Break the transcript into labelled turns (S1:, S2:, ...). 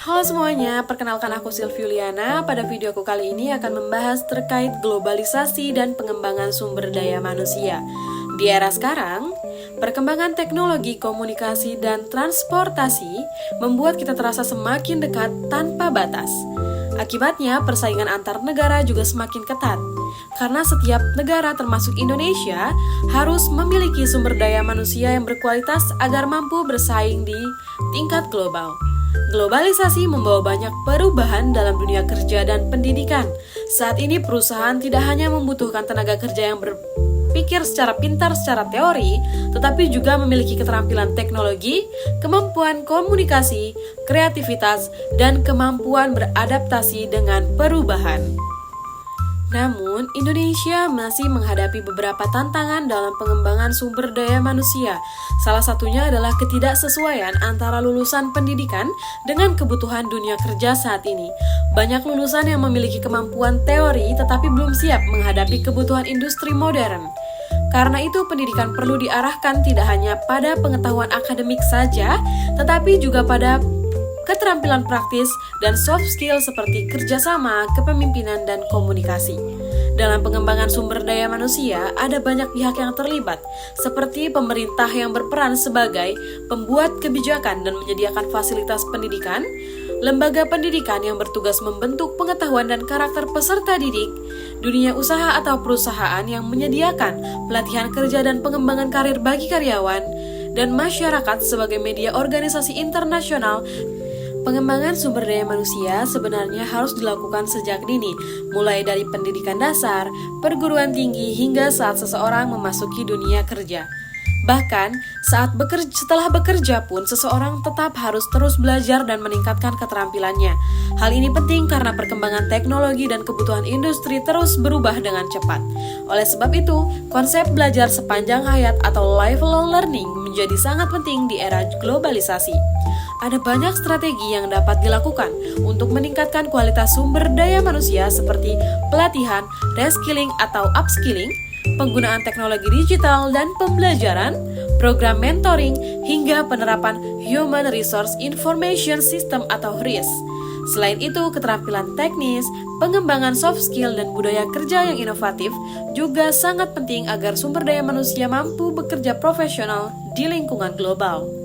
S1: Halo semuanya, perkenalkan aku Sylviuliana. Pada videoku kali ini akan membahas terkait globalisasi dan pengembangan sumber daya manusia. Di era sekarang, perkembangan teknologi, komunikasi, dan transportasi membuat kita terasa semakin dekat tanpa batas. Akibatnya, persaingan antar negara juga semakin ketat. Karena setiap negara termasuk Indonesia harus memiliki sumber daya manusia yang berkualitas agar mampu bersaing di tingkat global. Globalisasi membawa banyak perubahan dalam dunia kerja dan pendidikan. Saat ini perusahaan tidak hanya membutuhkan tenaga kerja yang berpikir secara pintar secara teori, tetapi juga memiliki keterampilan teknologi, kemampuan komunikasi, kreativitas, dan kemampuan beradaptasi dengan perubahan. Namun, Indonesia masih menghadapi beberapa tantangan dalam pengembangan sumber daya manusia. Salah satunya adalah ketidaksesuaian antara lulusan pendidikan dengan kebutuhan dunia kerja saat ini. Banyak lulusan yang memiliki kemampuan teori tetapi belum siap menghadapi kebutuhan industri modern. Karena itu, pendidikan perlu diarahkan tidak hanya pada pengetahuan akademik saja, tetapi juga pada keterampilan praktis dan soft skill seperti kerjasama, kepemimpinan, dan komunikasi. Dalam pengembangan sumber daya manusia, ada banyak pihak yang terlibat, seperti pemerintah yang berperan sebagai pembuat kebijakan dan menyediakan fasilitas pendidikan, lembaga pendidikan yang bertugas membentuk pengetahuan dan karakter peserta didik, dunia usaha atau perusahaan yang menyediakan pelatihan kerja dan pengembangan karir bagi karyawan, dan masyarakat sebagai media organisasi internasional. Pengembangan sumber daya manusia sebenarnya harus dilakukan sejak dini, mulai dari pendidikan dasar, perguruan tinggi, hingga saat seseorang memasuki dunia kerja. Bahkan, setelah bekerja pun seseorang tetap harus terus belajar dan meningkatkan keterampilannya. Hal ini penting karena perkembangan teknologi dan kebutuhan industri terus berubah dengan cepat. Oleh sebab itu, konsep belajar sepanjang hayat atau lifelong learning menjadi sangat penting di era globalisasi. Ada banyak strategi yang dapat dilakukan untuk meningkatkan kualitas sumber daya manusia seperti pelatihan, reskilling atau upskilling, penggunaan teknologi digital dan pembelajaran, program mentoring, hingga penerapan Human Resource Information System atau HRIS. Selain itu, keterampilan teknis, pengembangan soft skill, dan budaya kerja yang inovatif juga sangat penting agar sumber daya manusia mampu bekerja profesional di lingkungan global.